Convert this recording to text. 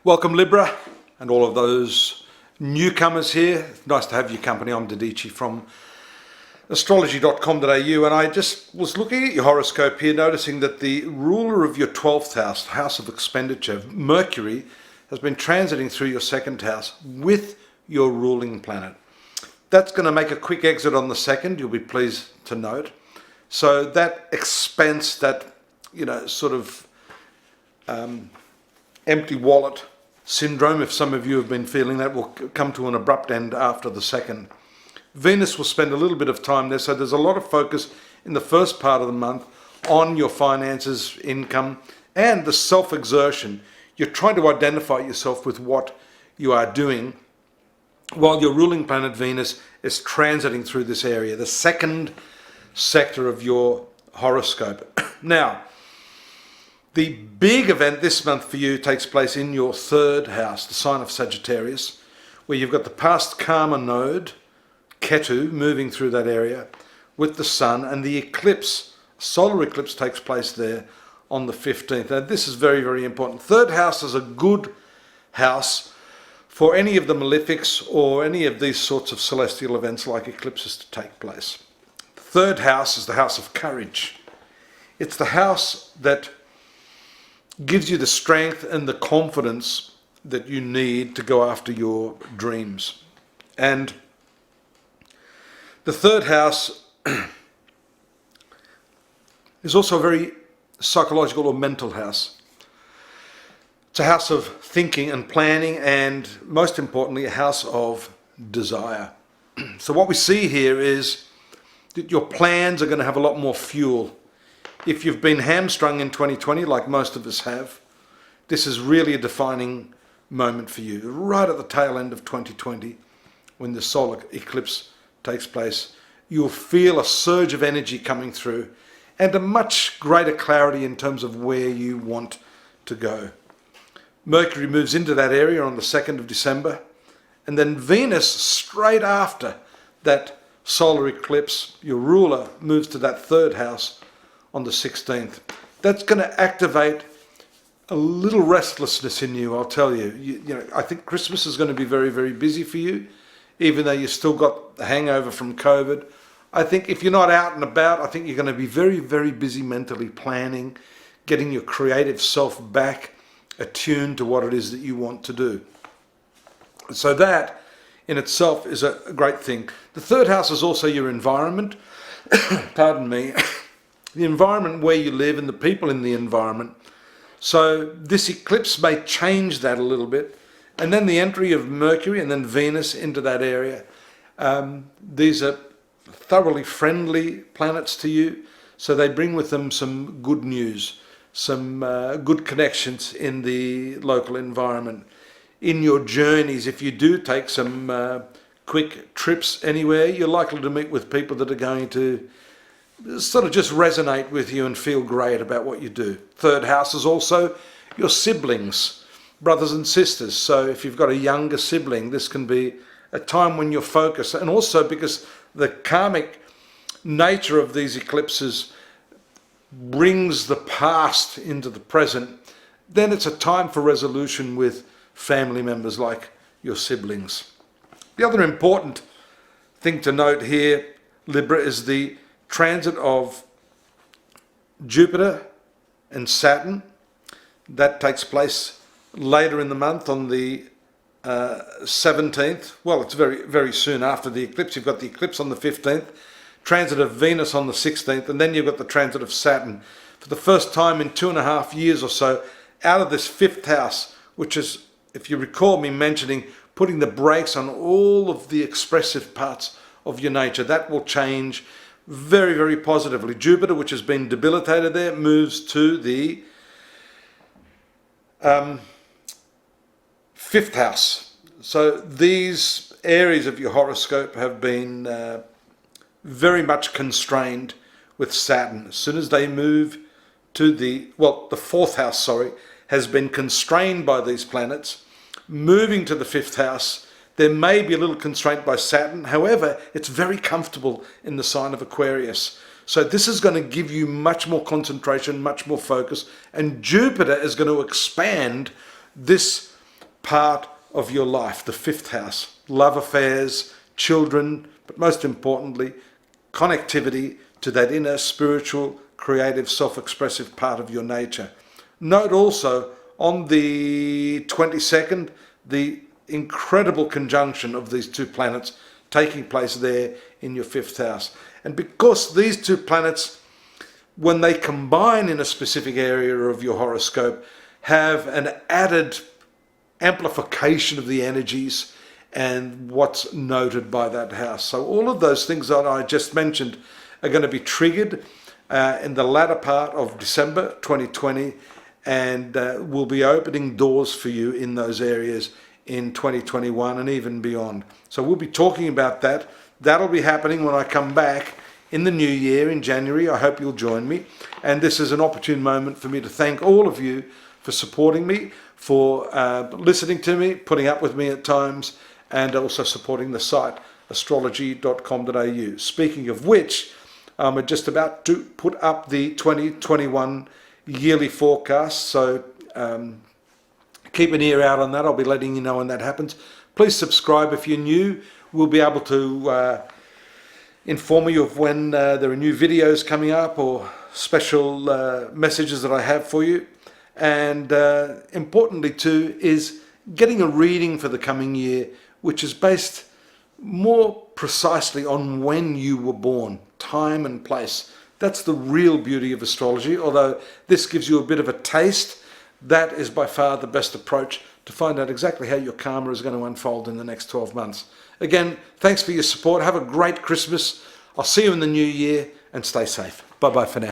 Welcome Libra and all of those newcomers here. Nice to have your company. I'm Dadhichi from astrology.com.au, and I just was looking at your horoscope here, noticing that the ruler of your 12th house, house of expenditure, Mercury, has been transiting through your second house with your ruling planet. That's going to make a quick exit on the second, you'll be pleased to note. So that expense, that sort of empty wallet syndrome, if some of you have been feeling that, will come to an abrupt end after the second. Venus will spend a little bit of time there, so there's a lot of focus in the first part of the month on your finances, income, and the self-exertion. You're trying to identify yourself with what you are doing while your ruling planet Venus is transiting through this area, the second sector of your horoscope. Now, the big event this month for you takes place in your third house, the sign of Sagittarius, where you've got the past karma node, Ketu, moving through that area with the sun, and the eclipse, solar eclipse, takes place there on the 15th. Now this is very, very important. Third house is a good house for any of the malefics or any of these sorts of celestial events like eclipses to take place. The third house is the house of courage. It's the house that gives you the strength and the confidence that you need to go after your dreams. And the third house is also a very psychological or mental house. It's a house of thinking and planning, and most importantly, a house of desire. So what we see here is that your plans are going to have a lot more fuel. If you've been hamstrung in 2020, like most of us have, this is really a defining moment for you. Right at the tail end of 2020, when the solar eclipse takes place, you'll feel a surge of energy coming through and a much greater clarity in terms of where you want to go. Mercury moves into that area on the 2nd of December, and then Venus, straight after that solar eclipse, your ruler, moves to that third house on the 16th. That's going to activate a little restlessness in you, I'll tell you. I think Christmas is going to be very, very busy for you, even though you've still got the hangover from COVID. I think if you're not out and about, I think you're going to be very, very busy mentally planning, getting your creative self back attuned to what it is that you want to do. So that in itself is a great thing. The third house is also your environment. Pardon me. The environment where you live and the people in the environment. So this eclipse may change that a little bit. And then the entry of Mercury and then Venus into that area. These are thoroughly friendly planets to you. So they bring with them some good news, some good connections in the local environment. In your journeys, if you do take some quick trips anywhere, you're likely to meet with people that are going to sort of just resonate with you and feel great about what you do. Third house is also your siblings, brothers and sisters. So if you've got a younger sibling, this can be a time when you're focused. And also because the karmic nature of these eclipses brings the past into the present, then it's a time for resolution with family members like your siblings. The other important thing to note here, Libra, is the transit of Jupiter and Saturn. That takes place later in the month on the 17th. Well, it's very, very soon after the eclipse. You've got the eclipse on the 15th, transit of Venus on the 16th, and then you've got the transit of Saturn. For the first time in 2.5 years or so, out of this fifth house, which is, if you recall me mentioning, putting the brakes on all of the expressive parts of your nature. That will change very, very positively. Jupiter, which has been debilitated there, moves to the fifth house. So these areas of your horoscope have been very much constrained with Saturn. As soon as they move to the fourth house, has been constrained by these planets. Moving to the fifth house, there may be a little constraint by Saturn. However, it's very comfortable in the sign of Aquarius. So this is going to give you much more concentration, much more focus. And Jupiter is going to expand this part of your life, the fifth house. Love affairs, children, but most importantly, connectivity to that inner spiritual, creative, self-expressive part of your nature. Note also on the 22nd, the incredible conjunction of these two planets taking place there in your fifth house. And because these two planets, when they combine in a specific area of your horoscope, have an added amplification of the energies and what's noted by that house. So all of those things that I just mentioned are going to be triggered in the latter part of December 2020, and will be opening doors for you in those areas in 2021 and even beyond. So we'll be talking about that. That'll be happening when I come back in the new year in January. I hope you'll join me. And this is an opportune moment for me to thank all of you for supporting me, for listening to me, putting up with me at times, and also supporting the site astrology.com.au. Speaking of which, I'm just about to put up the 2021 yearly forecast, so keep an ear out on that. I'll be letting you know when that happens. Please subscribe if you're new. We'll be able to inform you of when there are new videos coming up or special messages that I have for you. And importantly too is getting a reading for the coming year, which is based more precisely on when you were born, time and place. That's the real beauty of astrology. Although this gives you a bit of a taste, that is by far the best approach to find out exactly how your karma is going to unfold in the next 12 months. Again, thanks for your support. Have a great Christmas. I'll see you in the new year, and stay safe. Bye-bye for now.